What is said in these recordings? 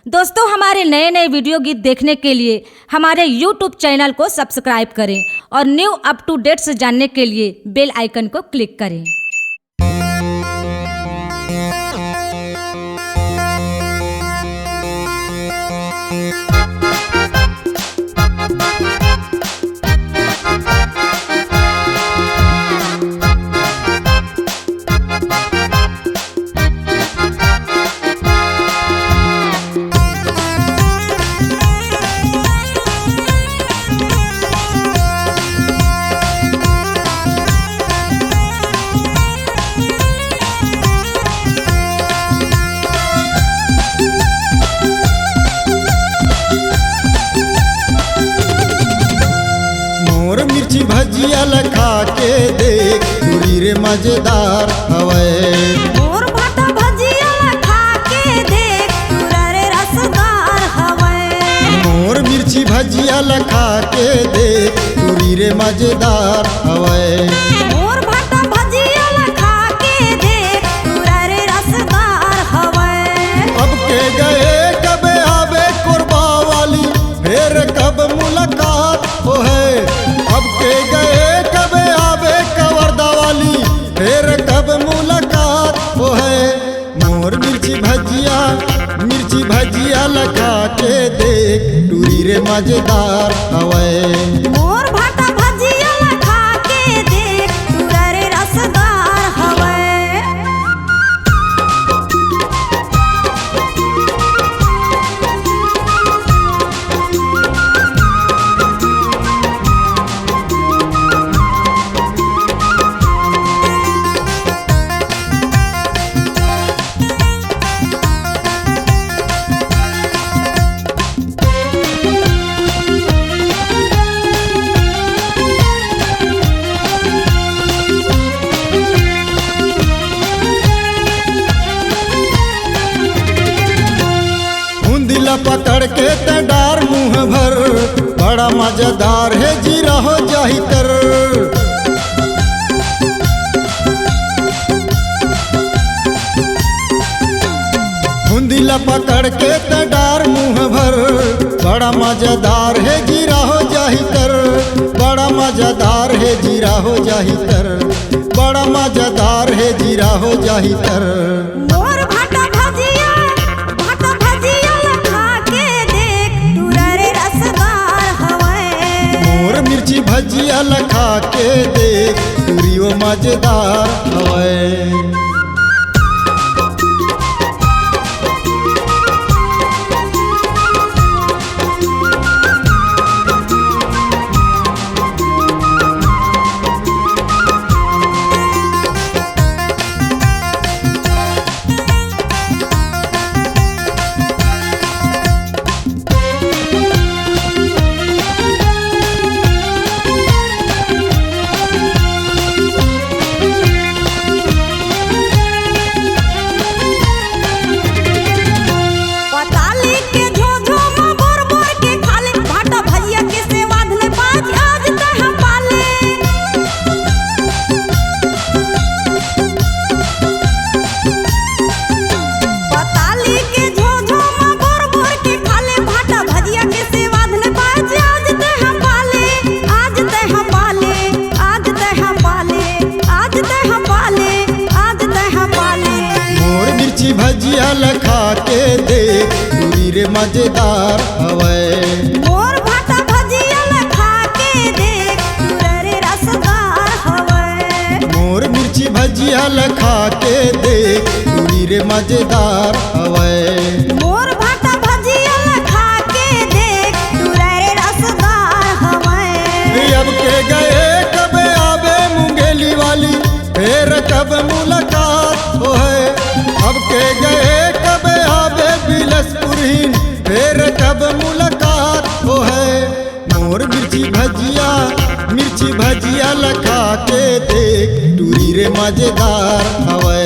दोस्तों, हमारे नए नए वीडियो गीत देखने के लिए हमारे YouTube चैनल को सब्सक्राइब करें और न्यू अप टू डेट्स जानने के लिए बेल आइकन को क्लिक करें। मिर्ची भजिया लखा के देख चूड़ी रे मजेदार हवे। मोर भाटा भजिया लखा के देख चूड़ा रे रसदार हवे। मोर मिर्ची भजिया लखा के देख चूड़ी रे मजेदार हवे। मोर भाटा भजिया लखा के देख चूड़ा रे रसदार हवे। अब के गए कब आवे कुर्बा वाली फिर कब मुलाकात हो है। अब के गए कब आवे कवर्दा वाली फिर कब मुलाकात हो है। मोर मिर्ची भजिया लगा के देख टूरी रे मजेदार हवे। मोर भाटा भजिया लखा के देख चूड़ा रे रसदार हवे। दिला पकड़ के तडार मुँह भर बड़ा मजेदार है जीरा हो जाही तर। दिला पकड़ के तडार मुँह भर बड़ा मजेदार है जीरा हो जाही तर। बड़ा मजेदार है जीरा हो जाही तर। बड़ा मजेदार है जीरा हो जाही तर। मोर भाटा भजिया लखा के देख चूड़ा रे रसदार हवे। मोर मिर्ची भजिया लखा के देख चूड़ी वो मजेदार हवे। भजिया लखा के देख चूड़ी रे मजेदार हवे। मोर भाटा भजिया लखा के देख चूड़ा रे रसदार हवे। मोर मिर्ची भजिया लखा के देख चूड़ी रे मजेदार हवे। मोर भाटा भजिया लखा के देख चूड़ा रे रसदार हवे। अब के गए कब आवे मुंगेली वाली फिर कब मुलाकात हो है। अब के गए कब आवे बिलसपुरहीन फिर कब मुलाकात हो है। मोर मिर्ची भजिया लखा के देख टूरी रे मजेदार हवे।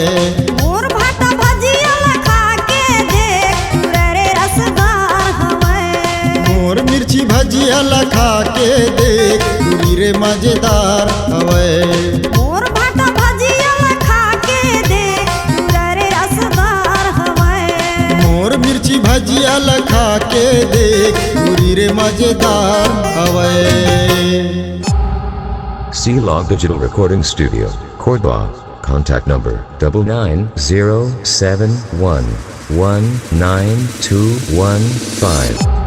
मोर भाटा भजिया लखा के देख चूड़ा रे रसदार हवे। मोर मिर्ची भजिया लखा के देख टूरी रे मजेदार हवे। मोर भाटा भजिया लखा के देख चूड़ा रे रसदार हवे। मोर मिर्ची भजिया चल खा के देख पूरी रे मजेदार हवे। C-Log Digital Recording Studio, Cordoba. Contact number 99071192115.